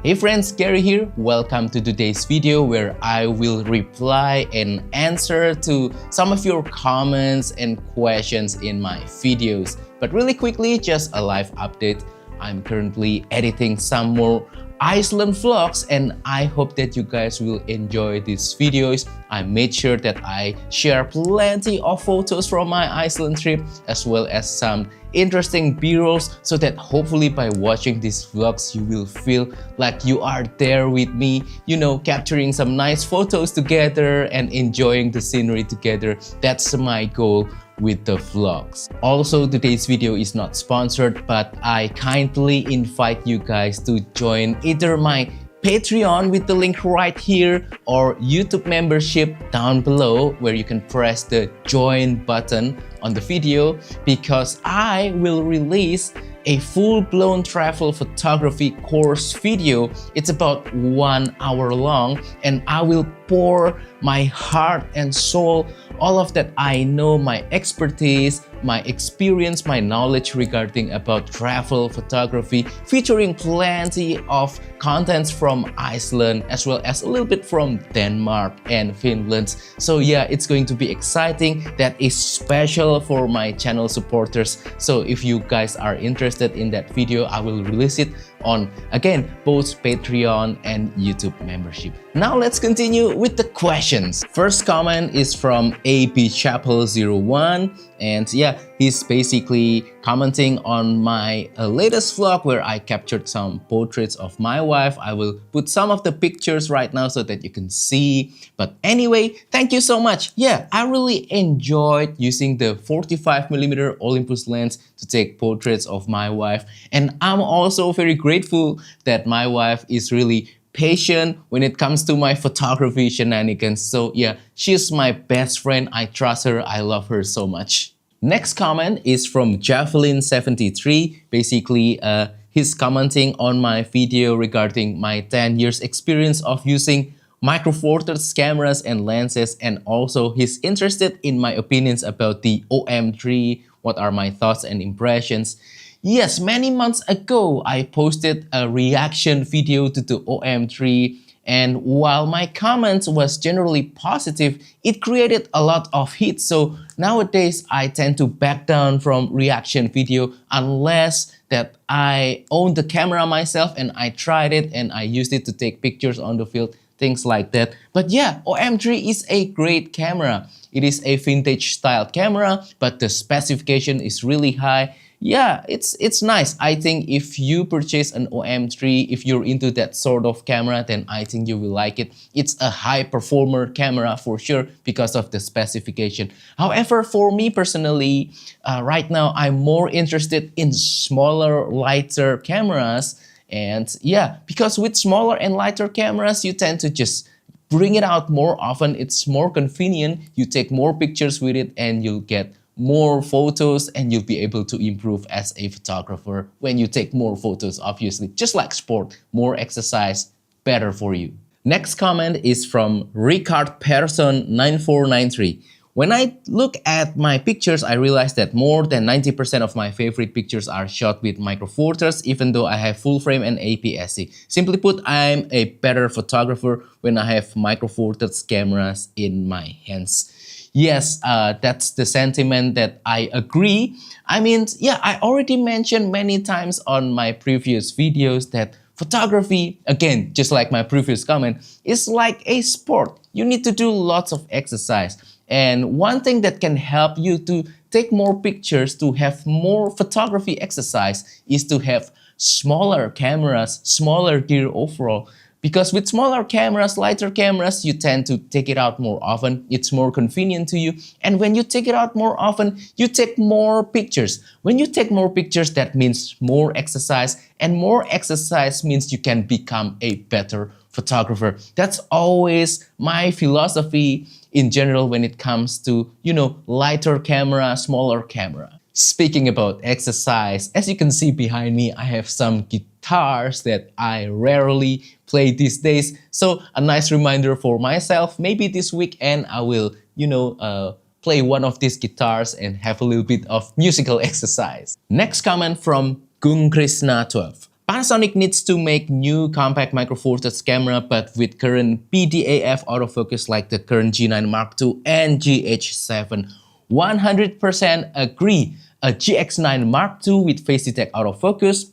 Hey friends, Gary here. Welcome to today's video where I will reply and answer to some of your comments and questions in my videos. But really quickly, just a live update. I'm currently editing some more Iceland vlogs and I hope that you guys will enjoy these videos. I made sure that I share plenty of photos from my Iceland trip as well as some interesting b-rolls so that hopefully by watching these vlogs you will feel like you are there with me, capturing some nice photos together and enjoying the scenery together. That's my goal with the vlogs. Also, today's video is not sponsored, but I kindly invite you guys to join either my Patreon with the link right here or YouTube membership down below where you can press the join button on the video, because I will release a full-blown travel photography course video. It's about 1 hour long and I will pour my heart and soul, all of that I know, my expertise, my experience, my knowledge regarding about travel photography, featuring plenty of contents from Iceland as well as a little bit from Denmark and Finland. So yeah, it's going to be exciting. That is special for my channel supporters. So if you guys are interested in that video, I will release it on, again, both Patreon and YouTube membership. Now let's continue with the questions. First comment is from abchapel01 and yeah, he's basically commenting on my latest vlog where I captured some portraits of my wife. I will put some of the pictures right now so that you can see. But anyway, thank you so much. Yeah, I really enjoyed using the 45mm Olympus lens to take portraits of my wife. And I'm also very grateful that my wife is really patient when it comes to my photography shenanigans. So yeah, she's my best friend. I trust her. I love her so much. Next comment is from Javelin73. Basically, he's commenting on my video regarding my 10 years experience of using Micro Four Thirds cameras and lenses, and also he's interested in my opinions about the OM-3. What are my thoughts and impressions? Yes, many months ago, I posted a reaction video to the OM-3, and while my comments was generally positive, it created a lot of hits. So nowadays, I tend to back down from reaction video unless that I own the camera myself and I tried it and I used it to take pictures on the field, things like that. But yeah, OM-3 is a great camera. It is a vintage style camera, but the specification is really high. Yeah, it's nice. I think if you purchase an OM-3, if you're into that sort of camera, then I think you will like it. It's a high performer camera for sure because of the specification. However, for me personally, right now I'm more interested in smaller, lighter cameras. And yeah, because with smaller and lighter cameras, you tend to just bring it out more often. It's more convenient. You take more pictures with it and you'll get more photos and you'll be able to improve as a photographer when you take more photos, obviously. Just like sport, more exercise, better for you. Next comment is from Richard Persson 9493. When I look at my pictures, I realize that more than 90% of my favorite pictures are shot with Micro Four Thirds, even though I have full frame and APS-C. Simply put, I'm a better photographer when I have Micro Four Thirds cameras in my hands. Yes, that's the sentiment that I agree. I mean, yeah, I already mentioned many times on my previous videos that photography, again, just like my previous comment, is like a sport. You need to do lots of exercise. And one thing that can help you to take more pictures, to have more photography exercise, is to have smaller cameras, smaller gear overall. Because with smaller cameras, lighter cameras, you tend to take it out more often. It's more convenient to you. And when you take it out more often, you take more pictures. When you take more pictures, that means more exercise. And more exercise means you can become a better photographer. That's always my philosophy in general when it comes to, lighter camera, smaller camera. Speaking about exercise, as you can see behind me, I have some guitars that I rarely play these days. So a nice reminder for myself, maybe this weekend I will, play one of these guitars and have a little bit of musical exercise. Next comment from Gung Krishna 12. Panasonic needs to make new compact micro four thirds camera, but with current PDAF autofocus like the current G9 Mark II and GH7. 100% agree. A GX9 Mark II with face detect autofocus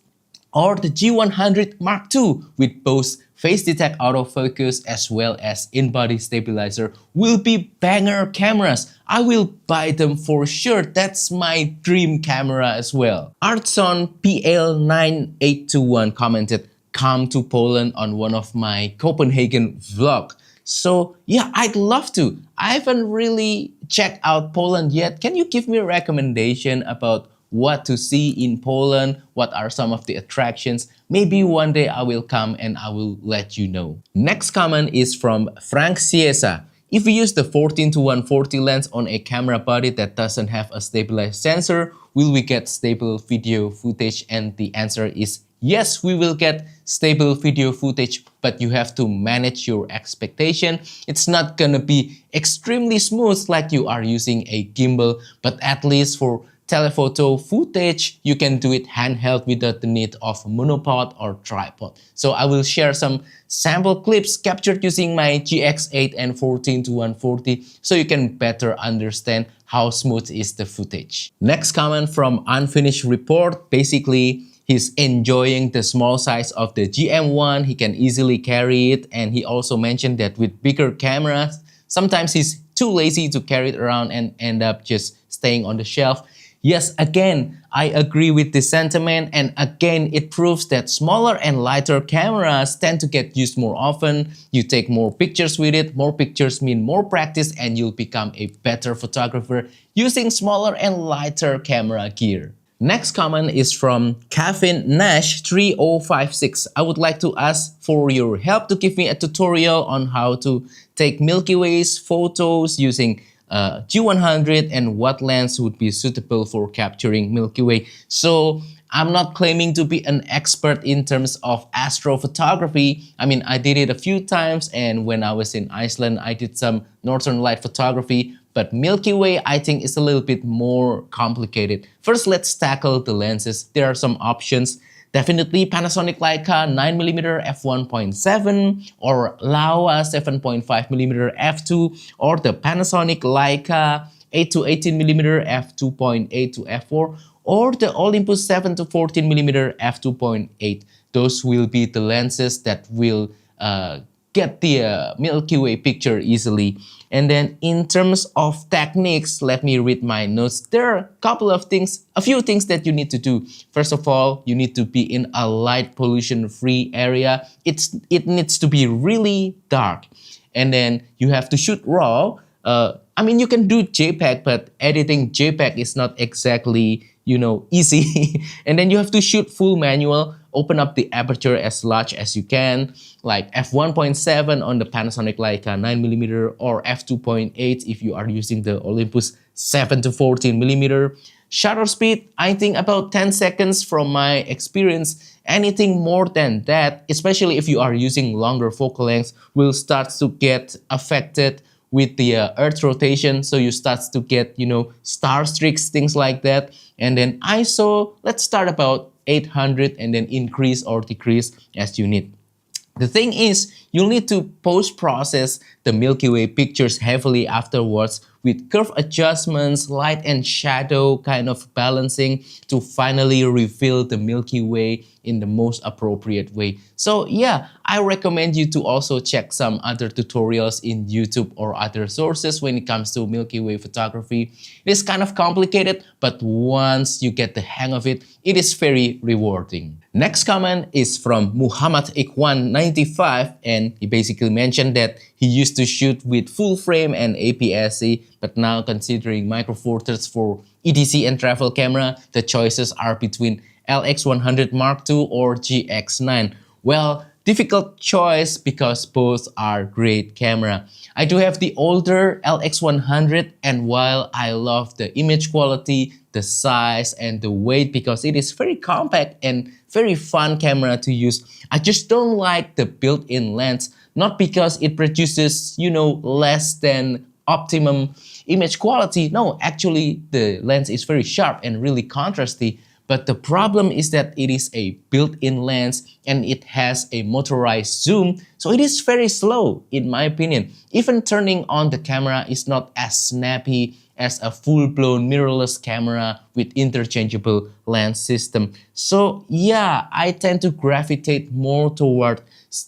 or the G100 Mark II with both face detect autofocus as well as in-body stabilizer will be banger cameras. I will buy them for sure. That's my dream camera as well. Artson PL9821 commented, "Come to Poland on one of my Copenhagen vlog." So yeah, I'd love to. I haven't really checked out Poland yet. Can you give me a recommendation about what to see in Poland? What are some of the attractions? Maybe one day I will come and I will let you know. Next comment is from franksiessa. If we use the 14-140 lens on a camera body that doesn't have a stabilized sensor, will we get stable video footage? And the answer is yes, we will get stable video footage, but you have to manage your expectation. It's not gonna be extremely smooth like you are using a gimbal, but at least for telephoto footage, you can do it handheld without the need of monopod or tripod. So I will share some sample clips captured using my GX8 and 14-140 so you can better understand how smooth is the footage. Next comment from Unfinishedreport. Basically, he's enjoying the small size of the GM1. He can easily carry it, and he also mentioned that with bigger cameras, sometimes he's too lazy to carry it around and end up just staying on the shelf. Yes, again, I agree with this sentiment, and again, it proves that smaller and lighter cameras tend to get used more often. You take more pictures with it, more pictures mean more practice, and you'll become a better photographer using smaller and lighter camera gear. Next comment is from Kevin Nash 3056. I would like to ask for your help to give me a tutorial on how to take Milky Way's photos using G100 and what lens would be suitable for capturing Milky Way. So I'm not claiming to be an expert in terms of astrophotography. I mean, I did it a few times, and when I was in Iceland, I did some northern light photography. But Milky Way, I think, is a little bit more complicated. First, let's tackle the lenses. There are some options. Definitely Panasonic Leica 9mm f1.7 or Laowa 7.5mm f2 or the Panasonic Leica 8-18mm f2.8 to f4 or the Olympus 7-14mm f2.8. Those will be the lenses that will get the Milky Way picture easily. And then in terms of techniques, let me read my notes. There are a few things that you need to do. First of all, you need to be in a light pollution-free area. It needs to be really dark. And then you have to shoot RAW. I mean, you can do JPEG, but editing JPEG is not exactly, easy. And then you have to shoot full manual. Open up the aperture as large as you can, like f1.7 on the Panasonic Leica 9mm or f2.8 if you are using the Olympus 7-14mm. Shutter speed, I think about 10 seconds from my experience. Anything more than that, especially if you are using longer focal lengths, will start to get affected with the Earth rotation. So you start to get, star streaks, things like that. And then ISO, let's start about 800 and then increase or decrease as you need. The thing is, you'll need to post-process the Milky Way pictures heavily afterwards with curve adjustments, light and shadow kind of balancing to finally reveal the Milky Way in the most appropriate way. So yeah, I recommend you to also check some other tutorials in YouTube or other sources when it comes to Milky Way photography. It is kind of complicated, but once you get the hang of it, it is very rewarding. Next comment is from Muhammad Ikwan 95, and he basically mentioned that he used to shoot with full frame and APS-C, but now considering micro four thirds for EDC and travel camera, the choices are between LX100 Mark II or GX9. Well, difficult choice because both are great camera. I do have the older LX100, and while I love the image quality, the size and the weight because it is very compact and very fun camera to use, I just don't like the built-in lens. Not because it produces, less than optimum image quality. No, actually the lens is very sharp and really contrasty. But the problem is that it is a built-in lens and it has a motorized zoom, so it is very slow in my opinion. Even turning on the camera is not as snappy as a full-blown mirrorless camera with interchangeable lens system. So yeah, I tend to gravitate more toward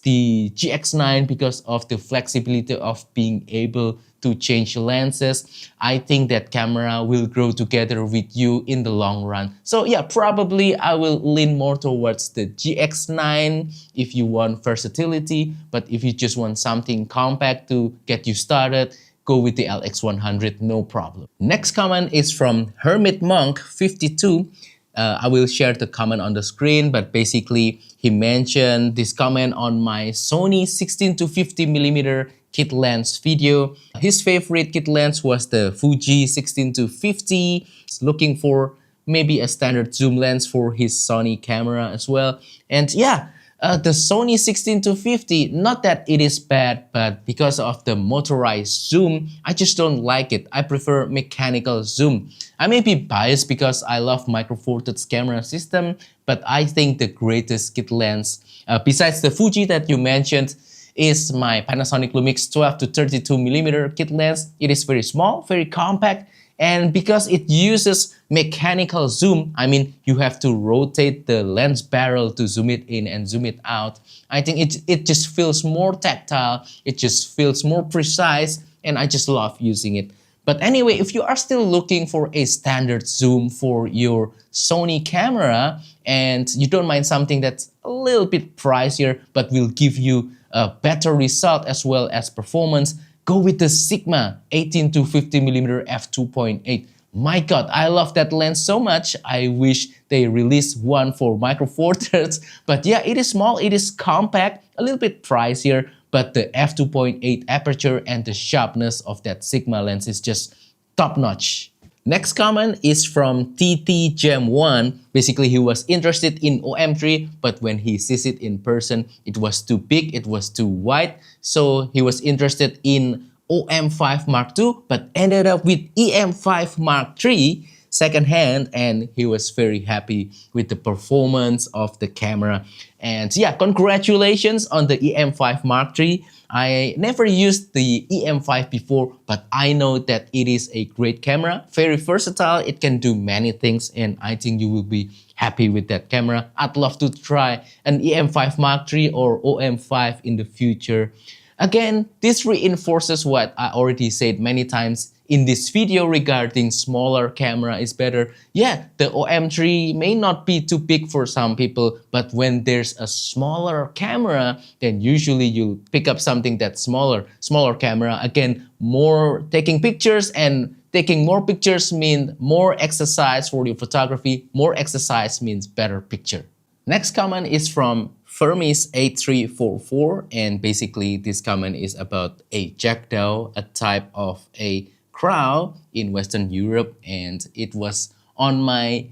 the GX9 because of the flexibility of being able to change lenses. I think that camera will grow together with you in the long run. So yeah, probably I will lean more towards the GX9 if you want versatility, but if you just want something compact to get you started, go with the LX100, no problem. Next comment is from Hermit Monk 52. I will share the comment on the screen, but basically he mentioned this comment on my Sony 16 to 50mm kit lens video. His favorite kit lens was the Fuji 16 to 50. He's looking for maybe a standard zoom lens for his Sony camera as well. And yeah, the Sony 16 to 50, not that it is bad, but because of the motorized zoom, I just don't like it. I prefer mechanical zoom. I may be biased because I love Micro Four Thirds camera system, but I think the greatest kit lens, besides the Fuji that you mentioned, is my Panasonic Lumix 12 to 32mm kit lens. It is very small, very compact, and because it uses mechanical zoom, I mean, you have to rotate the lens barrel to zoom it in and zoom it out. I think it just feels more tactile, it just feels more precise, and I just love using it. But anyway, if you are still looking for a standard zoom for your Sony camera and you don't mind something that's a little bit pricier but will give you a better result as well as performance, go with the Sigma 18 to 50mm f2.8. My God, I love that lens so much. I wish they released one for Micro Four Thirds. But yeah, it is small, it is compact, a little bit pricier, but the f2.8 aperture and the sharpness of that Sigma lens is just top notch. Next comment is from TT Gem 1. Basically, he was interested in OM-3, but when he sees it in person, it was too big, it was too wide. So he was interested in OM-5 Mark II, but ended up with EM-5 Mark III secondhand, and he was very happy with the performance of the camera. And yeah, congratulations on the EM-5 Mark III. I never used the EM-5 before, but I know that it is a great camera, very versatile, it can do many things, and I think you will be happy with that camera. I'd love to try an EM-5 Mark III or OM-5 in the future. Again, this reinforces what I already said many times in this video regarding smaller camera is better. Yeah, the OM-3 may not be too big for some people, but when there's a smaller camera, then usually you'll pick up something that's smaller. Smaller camera, again, more taking pictures, and taking more pictures means more exercise for your photography. More exercise means better picture. Next comment is from Fermis8344, and basically this comment is about a jackdaw, a type of a crow in Western Europe, and it was on my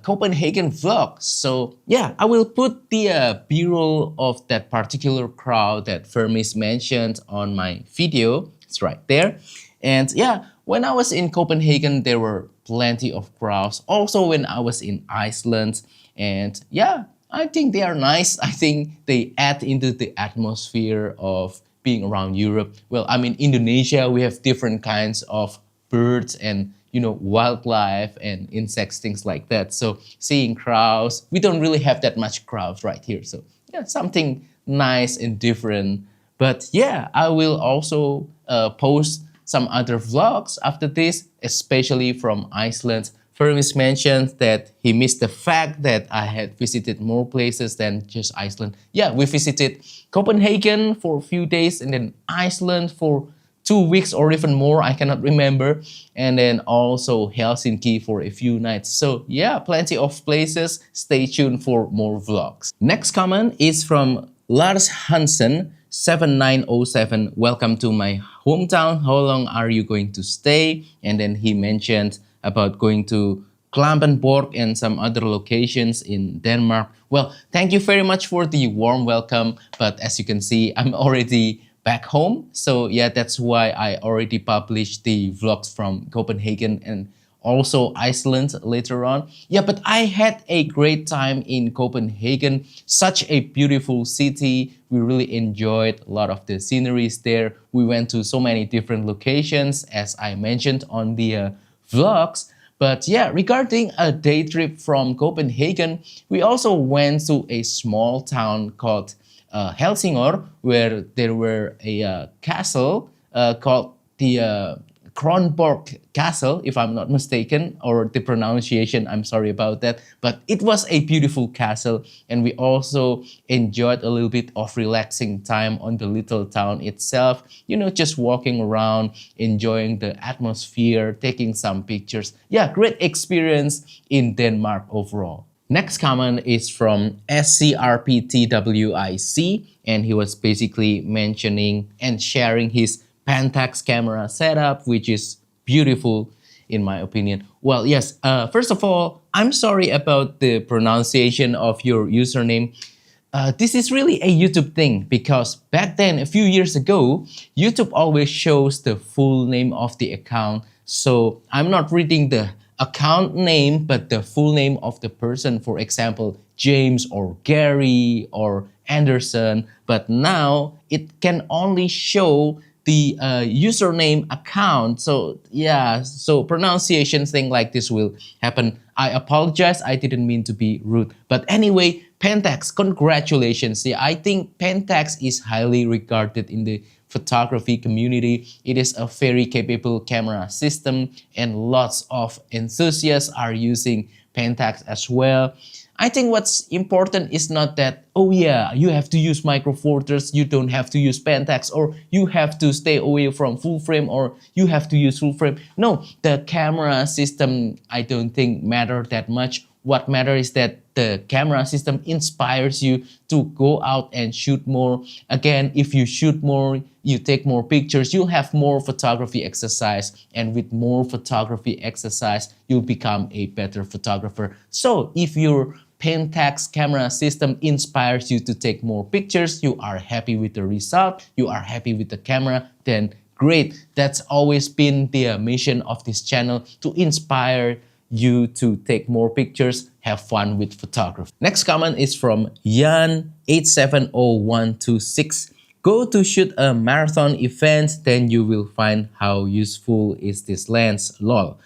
Copenhagen vlog. So yeah, I will put the b-roll of that particular crow that Fermis mentioned on my video. It's right there. And yeah, when I was in Copenhagen, there were plenty of crows. Also when I was in Iceland, and yeah, I think they are nice. I think they add into the atmosphere of being around Europe. Well, I mean, Indonesia, we have different kinds of birds and, you know, wildlife and insects, things like that. So seeing crows, we don't really have that much crows right here. So yeah, something nice and different. But yeah, I will also post some other vlogs after this, especially from Iceland. Fermis mentioned that he missed the fact that I had visited more places than just Iceland. Yeah, we visited Copenhagen for a few days and then Iceland for 2 weeks or even more, I cannot remember. And then also Helsinki for a few nights. So yeah, plenty of places. Stay tuned for more vlogs. Next comment is from Lars Hansen 7907. Welcome to my hometown. How long are you going to stay? And then he mentioned about going to Klampenborg and some other locations in Denmark. Well, thank you very much for the warm welcome, but as you can see, I'm already back home. So yeah, that's why I already published the vlogs from Copenhagen and also Iceland later on. Yeah, but I had a great time in Copenhagen. Such a beautiful city. We really enjoyed a lot of the sceneries there. We went to so many different locations, as I mentioned on the vlogs. But yeah, regarding a day trip from Copenhagen, we also went to a small town called Helsingør, where there were a castle called the Kronborg Castle, if I'm not mistaken, or the pronunciation, I'm sorry about that. But it was a beautiful castle, and we also enjoyed a little bit of relaxing time on the little town itself. You know, just walking around, enjoying the atmosphere, taking some pictures. Yeah, great experience in Denmark overall. Next comment is from scrptwic, and he was basically mentioning and sharing his Pentax camera setup, which is beautiful in my opinion. Well, yes, first of all, I'm sorry about the pronunciation of your username. This is really a YouTube thing because back then, a few years ago, YouTube always shows the full name of the account. So I'm not reading the account name, but the full name of the person, for example, James or Gary or Anderson. But now it can only show the username account. So yeah, so pronunciation thing like this will happen. I apologize, I didn't mean to be rude. But anyway, Pentax, congratulations. Yeah, I think Pentax is highly regarded in the photography community. It is a very capable camera system and lots of enthusiasts are using Pentax as well. I think what's important is not that, oh yeah, you have to use Micro Four Thirds, you don't have to use Pentax, or you have to stay away from full frame, or you have to use full frame. No, the camera system I don't think matter that much. What matters is that the camera system inspires you to go out and shoot more. Again, if you shoot more, you take more pictures, you'll have more photography exercise. And with more photography exercise, you'll become a better photographer. So if your Pentax camera system inspires you to take more pictures, you are happy with the result, you are happy with the camera, then great. That's always been the mission of this channel, to inspire you to take more pictures, have fun with photography. Next comment is from Yan870126. Go to shoot a marathon event, then you will find how useful is this lens, lol.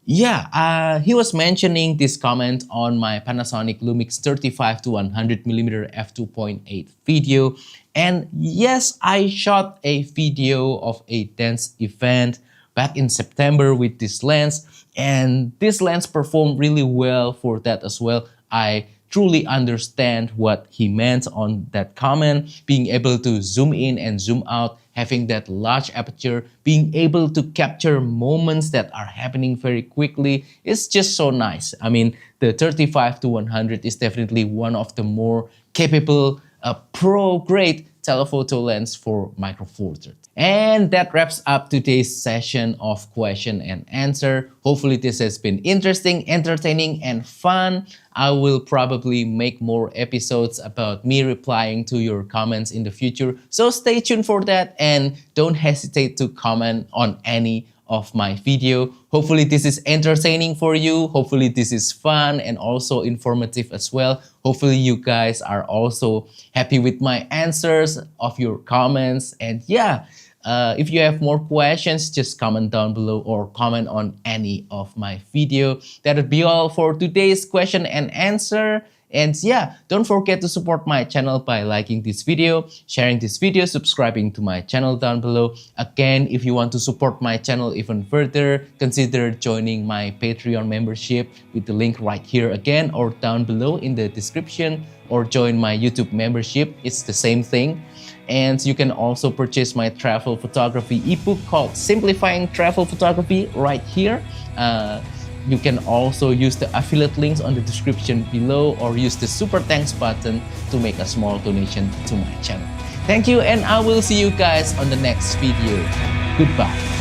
Yeah, he was mentioning this comment on my Panasonic Lumix 35-100mm f2.8 video. And yes, I shot a video of a dance event back in September with this lens. And this lens performed really well for that as well. I truly understand what he meant on that comment. Being able to zoom in and zoom out, having that large aperture, being able to capture moments that are happening very quickly, is just so nice. I mean, the 35-100 is definitely one of the more capable, pro-grade telephoto lens for Micro Four Thirds. And that wraps up today's session of question and answer. Hopefully this has been interesting, entertaining, and fun. I will probably make more episodes about me replying to your comments in the future. So stay tuned for that and don't hesitate to comment on any of my video. Hopefully this is entertaining for you. Hopefully this is fun and also informative as well. Hopefully you guys are also happy with my answers of your comments. And yeah, if you have more questions, just comment down below or comment on any of my video. That would be all for today's question and answer. And yeah, don't forget to support my channel by liking this video, sharing this video, subscribing to my channel down below. Again, if you want to support my channel even further, consider joining my Patreon membership with the link right here again or down below in the description, or join my YouTube membership. It's the same thing. And you can also purchase my travel photography ebook called Simplifying Travel Photography right here. You can also use the affiliate links on the description below, or use the super thanks button to make a small donation to my channel. Thank you, and I will see you guys on the next video. Goodbye.